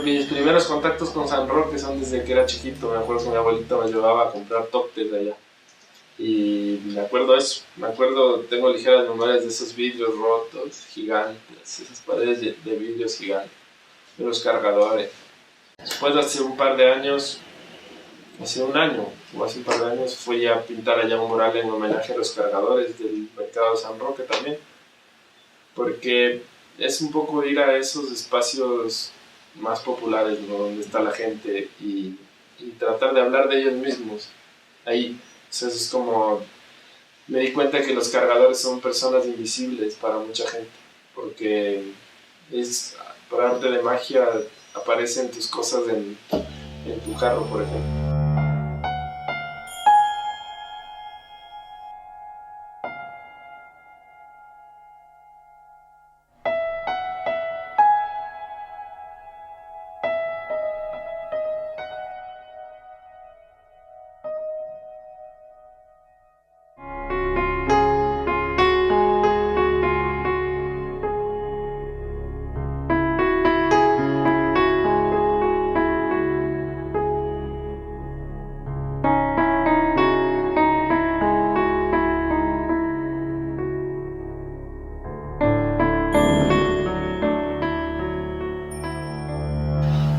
mis primeros contactos con San Roque son desde que era chiquito. Me acuerdo que mi abuelito me llevaba a comprar tócteles de allá. Y me acuerdo eso, tengo ligeras memorias de esos vidrios rotos, gigantes, esas paredes de vidrios gigantes, de los cargadores. Después, hace un par de años, hace un par de años, fui a pintar allá un mural en homenaje a los cargadores del mercado de San Roque también, porque es un poco ir a esos espacios más populares, ¿no? Donde está la gente y tratar de hablar de ellos mismos ahí. Eso es como, me di cuenta que los cargadores son personas invisibles para mucha gente, porque por arte de magia aparecen tus cosas en tu carro, por ejemplo.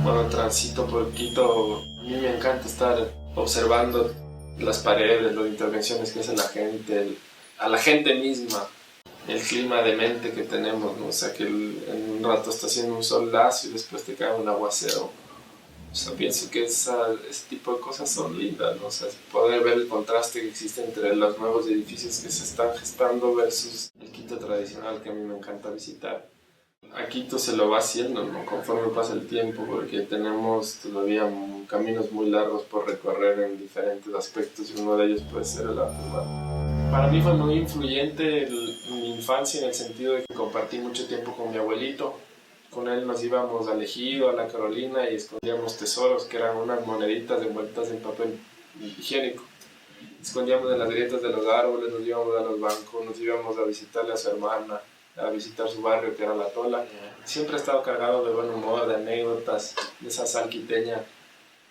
Cuando transito por Quito, a mí me encanta estar observando las paredes, las intervenciones que hace la gente, a la gente misma, el clima demente que tenemos, ¿no? O sea, que en un rato está haciendo un sol lacio y después te cae un aguacero. O sea, pienso que ese tipo de cosas son lindas, ¿no? O sea, poder ver el contraste que existe entre los nuevos edificios que se están gestando versus el Quito tradicional que a mí me encanta visitar. A Quito se lo va haciendo, ¿no? Conforme pasa el tiempo, porque tenemos todavía caminos muy largos por recorrer en diferentes aspectos y uno de ellos puede ser el arte urbano. Para mí fue muy influyente mi infancia en el sentido de que compartí mucho tiempo con mi abuelito. Con él nos íbamos al Ejido, a la Carolina y escondíamos tesoros, que eran unas moneditas envueltas en papel higiénico. Escondíamos en las grietas de los árboles, nos íbamos a los bancos, nos íbamos a visitarle a su hermana, a visitar su barrio que era La Tola. Siempre ha estado cargado de buen humor, de anécdotas, de esa sal quiteña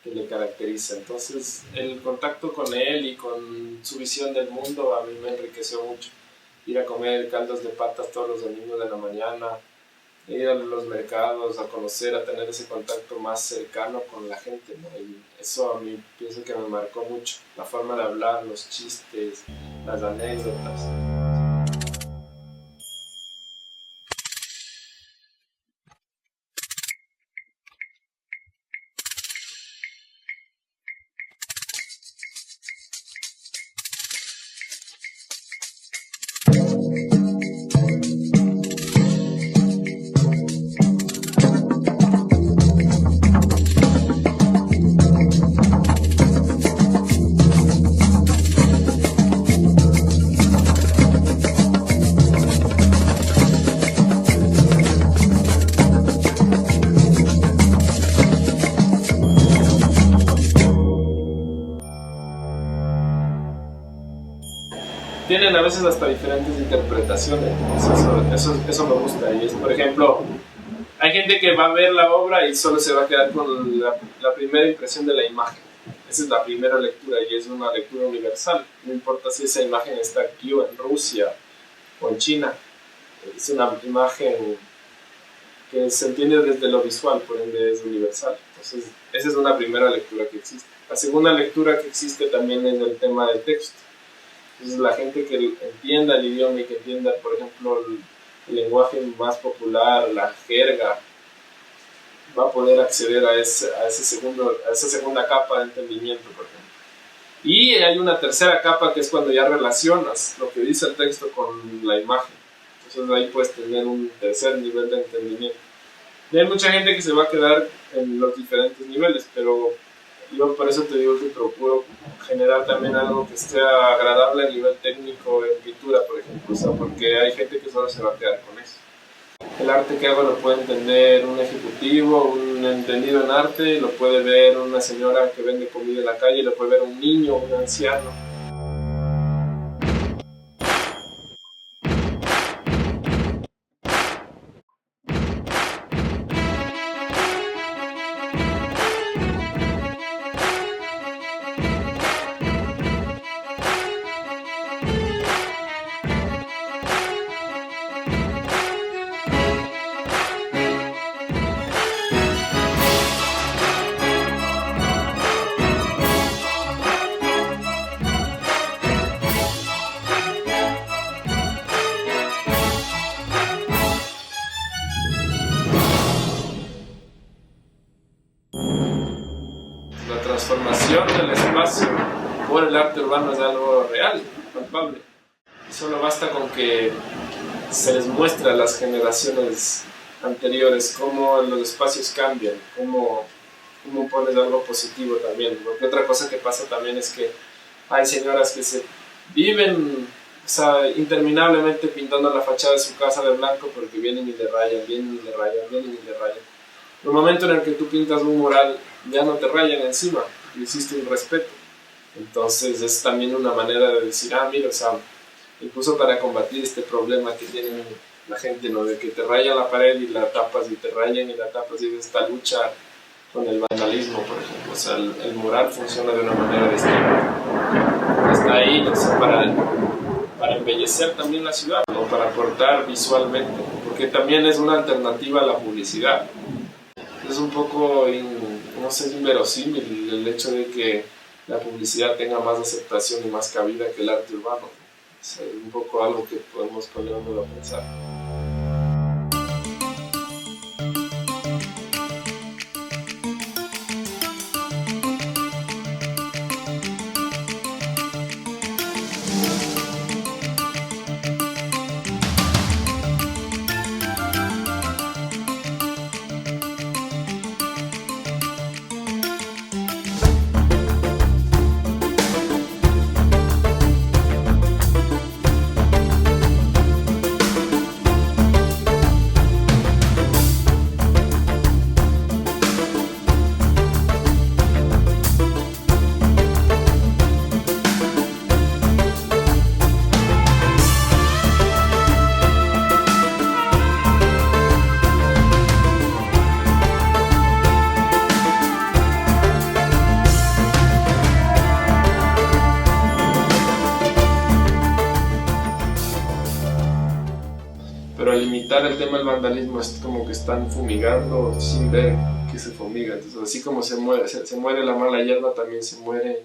que le caracteriza. Entonces el contacto con él y con su visión del mundo a mí me enriqueció mucho. Ir a comer caldos de patas todos los domingos de la mañana, ir a los mercados, a conocer, a tener ese contacto más cercano con la gente, ¿no? Y eso a mí pienso que me marcó mucho, la forma de hablar, los chistes, las anécdotas. Tienen a veces hasta diferentes interpretaciones, eso me gusta. Y es, por ejemplo, hay gente que va a ver la obra y solo se va a quedar con la primera impresión de la imagen. Esa es la primera lectura y es una lectura universal. No importa si esa imagen está aquí o en Rusia o en China. Es una imagen que se entiende desde lo visual, por ende es universal. Entonces, esa es una primera lectura que existe. La segunda lectura que existe también es el tema del texto. Entonces la gente que entienda el idioma y que entienda, por ejemplo, el lenguaje más popular, la jerga, va a poder acceder a esa segunda capa de entendimiento, por ejemplo. Y hay una tercera capa que es cuando ya relacionas lo que dice el texto con la imagen. Entonces ahí puedes tener un tercer nivel de entendimiento. Y hay mucha gente que se va a quedar en los diferentes niveles, pero yo por eso te digo que procuro generar también algo que sea agradable a nivel técnico en pintura, por ejemplo, o sea, porque hay gente que solo se va a quedar con eso. El arte que hago lo puede entender un ejecutivo, un entendido en arte, lo puede ver una señora que vende comida en la calle, lo puede ver un niño, un anciano. transformación del espacio por el arte urbano es algo real, palpable. Y solo basta con que se les muestre a las generaciones anteriores cómo los espacios cambian, cómo pones algo positivo también. Porque otra cosa que pasa también es que hay señoras que se viven, o sea, interminablemente pintando la fachada de su casa de blanco porque vienen y le rayan, vienen y le rayan, vienen y le rayan. En el momento en el que tú pintas un mural, ya no te rayan encima, hiciste un respeto. Entonces es también una manera de decir, mira, o sea, incluso para combatir este problema que tiene la gente, ¿no? De que te rayan la pared y la tapas y te rayan y la tapas, y de esta lucha con el vandalismo, por ejemplo. O sea, el mural funciona de una manera distinta. Está ahí, o sea, para embellecer también la ciudad, ¿no? Para aportar visualmente, porque también es una alternativa a la publicidad. Es un poco, no sé, inverosímil el hecho de que la publicidad tenga más aceptación y más cabida que el arte urbano. Es un poco algo que podemos ponernos a pensar. Pero al limitar el tema del vandalismo es como que están fumigando sin ver que se fumiga. Entonces, así como se muere la mala hierba, también se mueren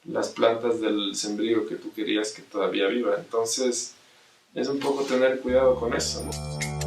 las plantas del sembrío que tú querías que todavía viva. Entonces es un poco tener cuidado con eso, ¿no?